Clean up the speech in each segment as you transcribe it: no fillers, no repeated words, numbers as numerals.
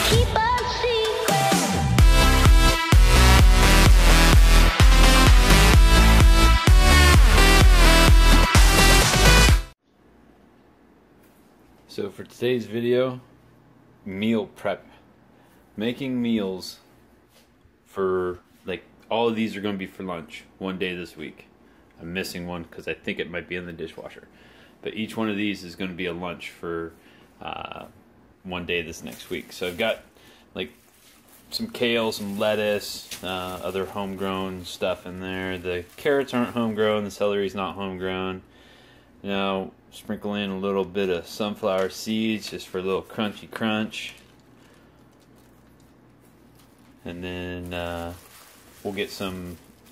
keep our secret. So for today's video, meal prep. Making meals for, like, all of these are going to be for lunch one day this week. I'm missing one because I think it might be in the dishwasher. But each one of these is going to be a lunch for one day this next week. So I've got like some kale, some lettuce, other homegrown stuff in there. The carrots aren't homegrown, the celery's not homegrown. Now sprinkle in a little bit of sunflower seeds just for a little crunchy crunch. And then we'll get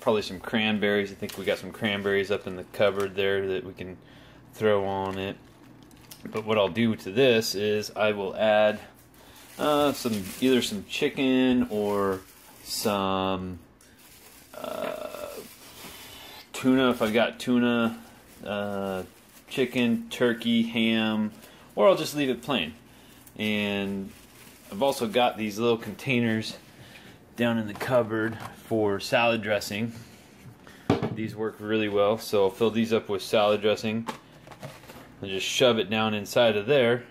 probably some cranberries. I think we got some cranberries up in the cupboard there that we can throw on it. But what I'll do to this is I will add either some chicken or some tuna if I've got tuna, chicken, turkey, ham, or I'll just leave it plain. And I've also got these little containers down in the cupboard for salad dressing. These work really well, so I'll fill these up with salad dressing and just shove it down inside of there,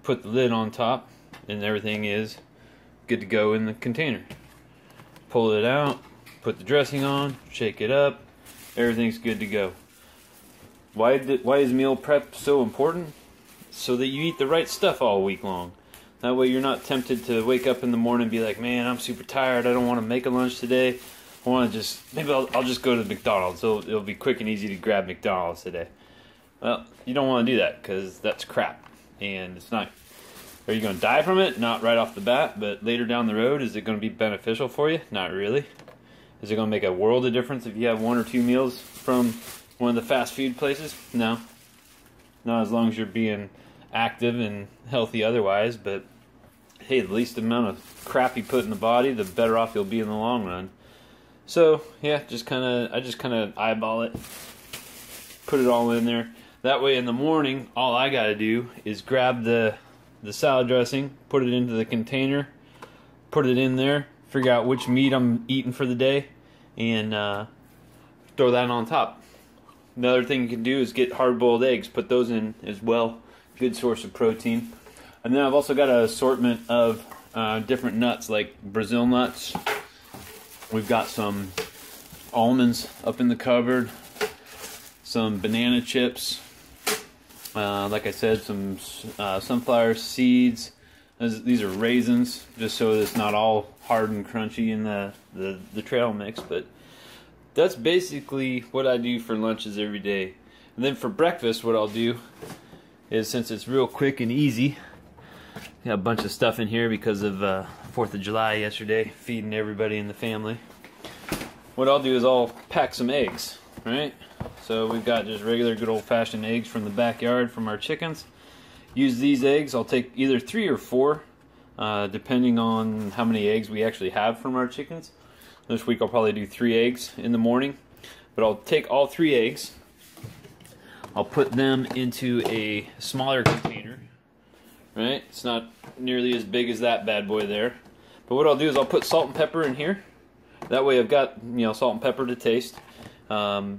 put the lid on top, and everything is good to go in the container. Pull it out, put the dressing on, shake it up, everything's good to go. Why is meal prep so important? So that you eat the right stuff all week long. That way you're not tempted to wake up in the morning and be like, man, I'm super tired, I don't want to make a lunch today. I want to maybe I'll just go to McDonald's. So it'll be quick and easy to grab McDonald's today. Well, you don't want to do that because that's crap. And it's not, are you going to die from it? Not right off the bat, but later down the road, is it going to be beneficial for you? Not really. Is it going to make a world of difference if you have 1 or 2 meals from one of the fast food places? No. Not as long as you're being active and healthy otherwise, but hey, the least amount of crap you put in the body, the better off you'll be in the long run. So yeah, I just kind of eyeball it, put it all in there. That way in the morning, all I gotta do is grab the salad dressing, put it into the container, put it in there, figure out which meat I'm eating for the day, and throw that on top. Another thing you can do is get hard-boiled eggs, put those in as well. Good source of protein. And then I've also got an assortment of different nuts, like Brazil nuts. We've got some almonds up in the cupboard, some banana chips, like I said, some sunflower seeds. These are raisins, just so it's not all hard and crunchy in the trail mix. But that's basically what I do for lunches every day. And then for breakfast, what I'll do is, since it's real quick and easy, got a bunch of stuff in here because of 4th of July yesterday, feeding everybody in the family. What I'll do is I'll pack some eggs, right? So we've got just regular good old-fashioned eggs from the backyard from our chickens. Use these eggs. I'll take either 3 or 4, depending on how many eggs we actually have from our chickens. This week I'll probably do 3 eggs in the morning. But I'll take all 3 eggs. I'll put them into a smaller container. Right? It's not nearly as big as that bad boy there. But what I'll do is I'll put salt and pepper in here. That way I've got, salt and pepper to taste. I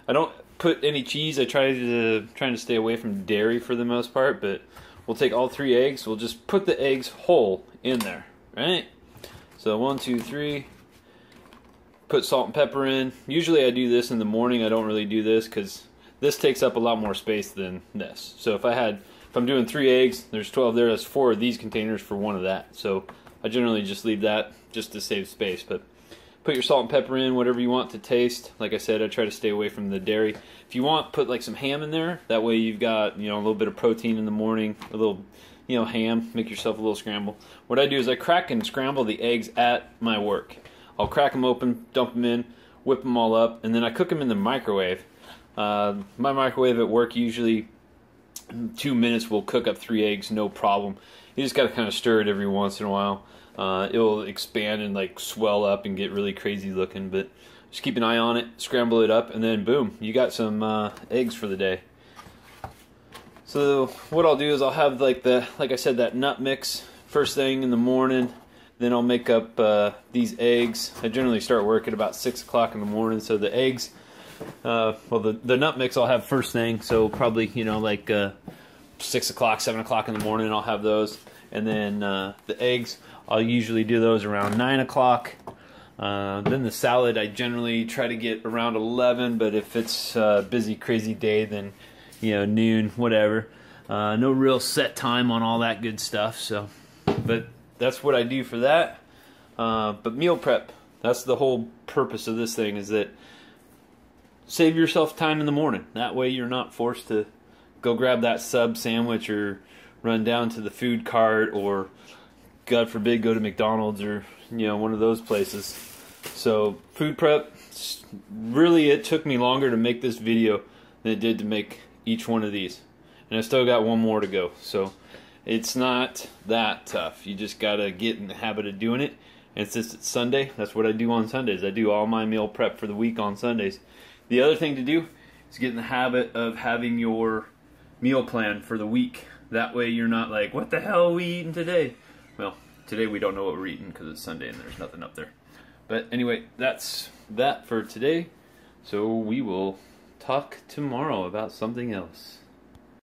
don't put any cheese. I trying to stay away from dairy for the most part, but we'll take all 3 eggs. We'll just put the eggs whole in there, right? So 1, 2, 3. Put salt and pepper in. Usually I do this in the morning. I don't really do this because this takes up a lot more space than this. So if I'm doing 3 eggs, there's 12 there, that's 4 of these containers for 1 of that. So I generally just leave that just to save space. But put your salt and pepper in, whatever you want to taste. Like I said, I try to stay away from the dairy. If you want, put like some ham in there. That way you've got, a little bit of protein in the morning, a little, ham, make yourself a little scramble. What I do is I crack and scramble the eggs at my work. I'll crack them open, dump them in, whip them all up, and then I cook them in the microwave. My microwave at work, usually 2 minutes will cook up 3 eggs, no problem. You just got to kind of stir it every once in a while. It will expand and like swell up and get really crazy looking, but just keep an eye on it, scramble it up, and then boom, you got some eggs for the day. So what I'll do is I'll have like I said, that nut mix first thing in the morning. Then I'll make up these eggs. I generally start work at about 6 o'clock in the morning, so the eggs, well, the nut mix I'll have first thing, so probably, you know, like 6 o'clock, 7 o'clock in the morning I'll have those. And then the eggs, I'll usually do those around 9 o'clock. Then the salad, I generally try to get around 11, but if it's a busy, crazy day, then, you know, noon, whatever. No real set time on all that good stuff, so, but that's what I do for that. But meal prep, that's the whole purpose of this thing, is that save yourself time in the morning. That way you're not forced to go grab that sub sandwich or run down to the food cart or, God forbid, go to McDonald's or, you know, one of those places. So food prep, really it took me longer to make this video than it did to make each one of these. And I still got one more to go. So it's not that tough. You just gotta get in the habit of doing it. And since it's Sunday, that's what I do on Sundays. I do all my meal prep for the week on Sundays. The other thing to do is get in the habit of having your meal plan for the week. That way you're not like, what the hell are we eating today? Well, today we don't know what we're eating because it's Sunday and there's nothing up there. But anyway, that's that for today. So we will talk tomorrow about something else.